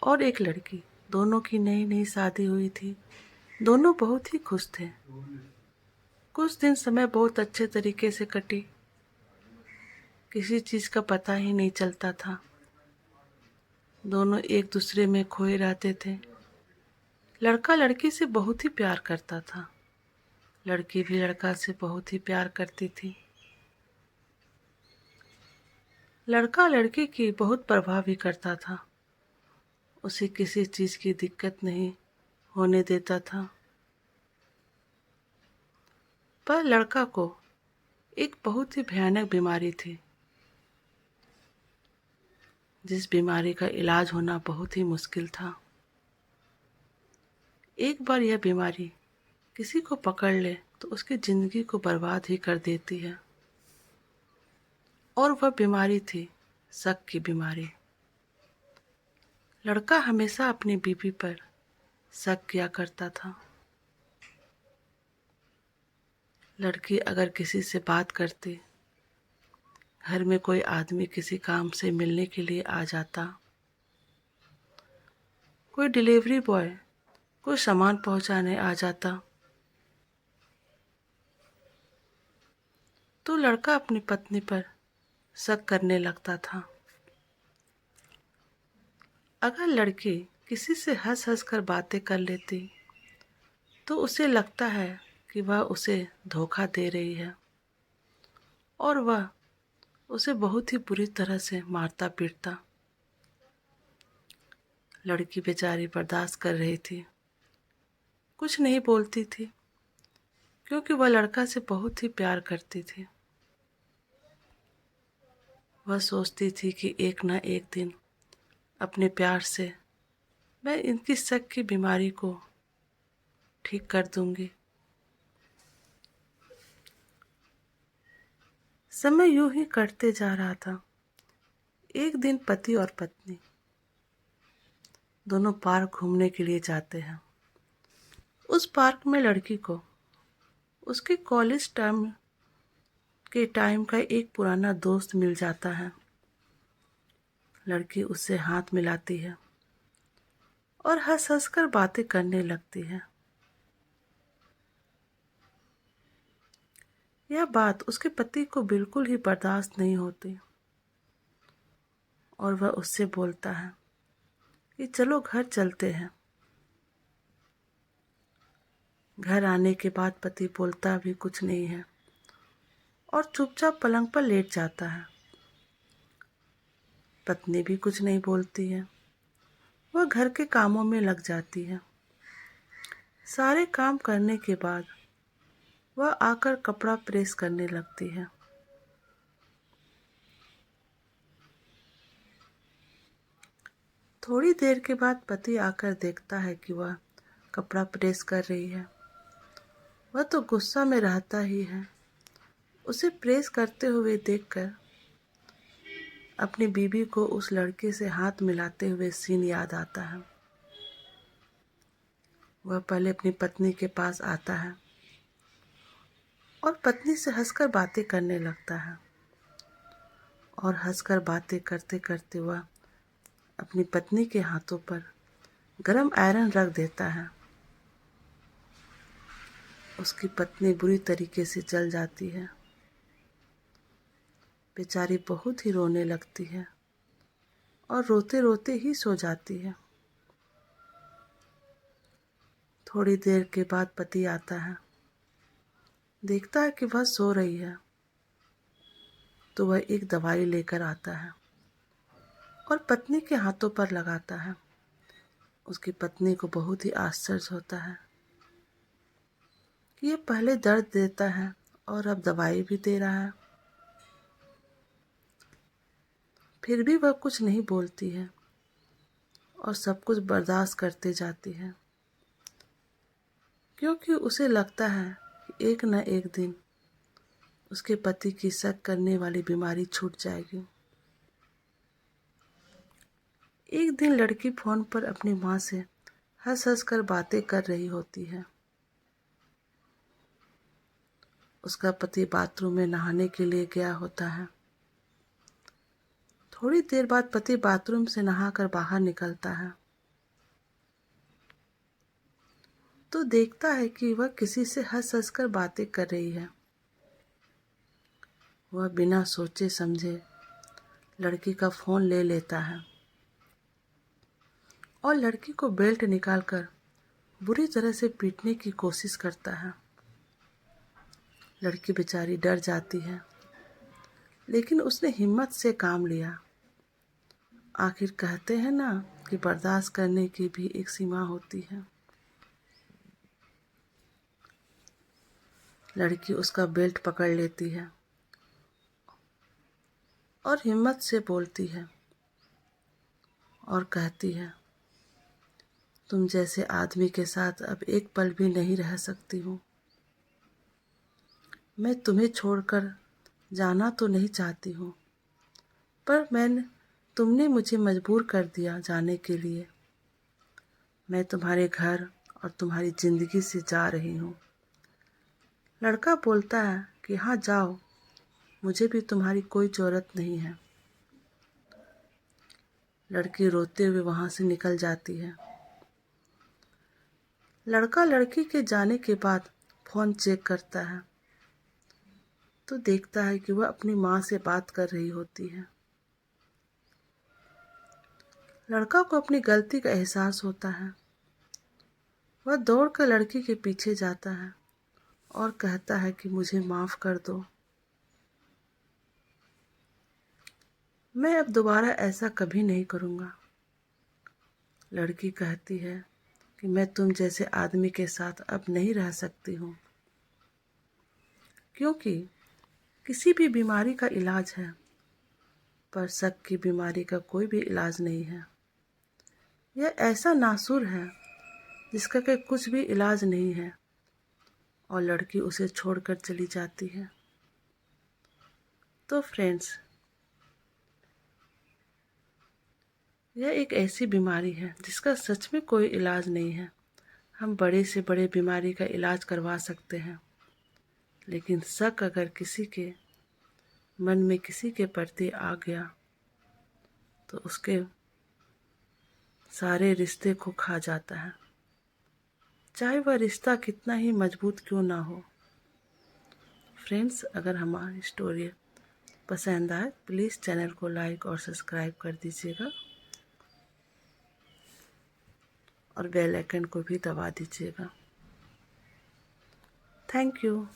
और एक लड़की। दोनों की नई नई शादी हुई थी। दोनों बहुत ही खुश थे। कुछ दिन समय बहुत अच्छे तरीके से कटी। किसी चीज का पता ही नहीं चलता था। दोनों एक दूसरे में खोए रहते थे। लड़का लड़की से बहुत ही प्यार करता था। लड़की भी लड़का से बहुत ही प्यार करती थी। लड़का लड़की की बहुत परवाह भी करता था। उसे किसी चीज की दिक्कत नहीं होने देता था। पर लड़का को एक बहुत ही भयानक बीमारी थी, जिस बीमारी का इलाज होना बहुत ही मुश्किल था। एक बार यह बीमारी किसी को पकड़ ले तो उसकी जिंदगी को बर्बाद ही कर देती है। और वह बीमारी थी शक की बीमारी। लड़का हमेशा अपनी बीवी पर शक किया करता था। लड़की अगर किसी से बात करती, घर में कोई आदमी किसी काम से मिलने के लिए आ जाता, कोई डिलीवरी बॉय कोई सामान पहुंचाने आ जाता, तो लड़का अपनी पत्नी पर शक करने लगता था। अगर लड़की किसी से हंस हंस कर बातें कर लेती तो उसे लगता है कि वह उसे धोखा दे रही है और वह उसे बहुत ही बुरी तरह से मारता पीटता। लड़की बेचारी बर्दाश्त कर रही थी, कुछ नहीं बोलती थी, क्योंकि वह लड़का से बहुत ही प्यार करती थी। वह सोचती थी कि एक न एक दिन अपने प्यार से मैं इनकी शक की बीमारी को ठीक कर दूंगी। समय यूं ही कटते जा रहा था। एक दिन पति और पत्नी दोनों पार्क घूमने के लिए जाते हैं। उस पार्क में लड़की को उसके कॉलेज टाइम का एक पुराना दोस्त मिल जाता है। लड़की उससे हाथ मिलाती है और हंस हंस कर बातें करने लगती है। यह बात उसके पति को बिल्कुल ही बर्दाश्त नहीं होती और वह उससे बोलता है कि चलो घर चलते हैं। घर आने के बाद पति बोलता भी कुछ नहीं है और चुपचाप पलंग पर लेट जाता है। पत्नी भी कुछ नहीं बोलती है। वह घर के कामों में लग जाती है। सारे काम करने के बाद वह आकर कपड़ा प्रेस करने लगती है। थोड़ी देर के बाद पति आकर देखता है कि वह कपड़ा प्रेस कर रही है। वह तो गुस्सा में रहता ही है। उसे प्रेस करते हुए देखकर अपनी बीवी को उस लड़के से हाथ मिलाते हुए सीन याद आता है। वह पहले अपनी पत्नी के पास आता है और पत्नी से हंसकर बातें करने लगता है। और हंसकर बातें करते करते वह अपनी पत्नी के हाथों पर गरम आयरन रख देता है। उसकी पत्नी बुरी तरीके से जल जाती है। बेचारी बहुत ही रोने लगती है और रोते रोते ही सो जाती है। थोड़ी देर के बाद पति आता है, देखता है कि वह सो रही है, तो वह एक दवाई लेकर आता है और पत्नी के हाथों पर लगाता है। उसकी पत्नी को बहुत ही आश्चर्य होता है कि ये पहले दर्द देता है और अब दवाई भी दे रहा है। फिर भी वह कुछ नहीं बोलती है और सब कुछ बर्दाश्त करते जाती है, क्योंकि उसे लगता है कि एक न एक दिन उसके पति की शक करने वाली बीमारी छूट जाएगी। एक दिन लड़की फोन पर अपनी माँ से हंस हंस कर बातें कर रही होती है। उसका पति बाथरूम में नहाने के लिए गया होता है। थोड़ी देर बाद पति बाथरूम से नहाकर बाहर निकलता है। तो देखता है कि वह किसी से हंस हंस कर बातें कर रही है। वह बिना सोचे समझे लड़की का फ़ोन ले लेता है और लड़की को बेल्ट निकालकर बुरी तरह से पीटने की कोशिश करता है। लड़की बेचारी डर जाती है, लेकिन उसने हिम्मत से काम लिया। आखिर कहते हैं ना कि बर्दाश्त करने की भी एक सीमा होती है। लड़की उसका बेल्ट पकड़ लेती है और हिम्मत से बोलती है और कहती है, तुम जैसे आदमी के साथ अब एक पल भी नहीं रह सकती हूँ। मैं तुम्हें छोड़कर जाना तो नहीं चाहती हूँ, पर तुमने मुझे मजबूर कर दिया जाने के लिए। मैं तुम्हारे घर और तुम्हारी ज़िंदगी से जा रही हूँ। लड़का बोलता है कि हाँ जाओ, मुझे भी तुम्हारी कोई ज़रूरत नहीं है। लड़की रोते हुए वहाँ से निकल जाती है। लड़का लड़की के जाने के बाद फ़ोन चेक करता है तो देखता है कि वह अपनी माँ से बात कर रही होती है। लड़का को अपनी गलती का एहसास होता है। वह दौड़कर लड़की के पीछे जाता है और कहता है कि मुझे माफ़ कर दो। मैं अब दोबारा ऐसा कभी नहीं करूँगा। लड़की कहती है कि मैं तुम जैसे आदमी के साथ अब नहीं रह सकती हूँ, क्योंकि किसी भी बीमारी का इलाज है, पर शक की बीमारी का कोई भी इलाज नहीं है। यह ऐसा नासुर है जिसका कि कुछ भी इलाज नहीं है, और लड़की उसे छोड़कर चली जाती है। तो फ्रेंड्स, यह एक ऐसी बीमारी है जिसका सच में कोई इलाज नहीं है। हम बड़े से बड़े बीमारी का इलाज करवा सकते हैं, लेकिन शक अगर किसी के मन में किसी के प्रति आ गया तो उसके सारे रिश्ते को खा जाता है, चाहे वह रिश्ता कितना ही मजबूत क्यों ना हो। फ्रेंड्स, अगर हमारी स्टोरी पसंद आए प्लीज़ चैनल को लाइक और सब्सक्राइब कर दीजिएगा और बेल आइकन को भी दबा दीजिएगा। Thank you.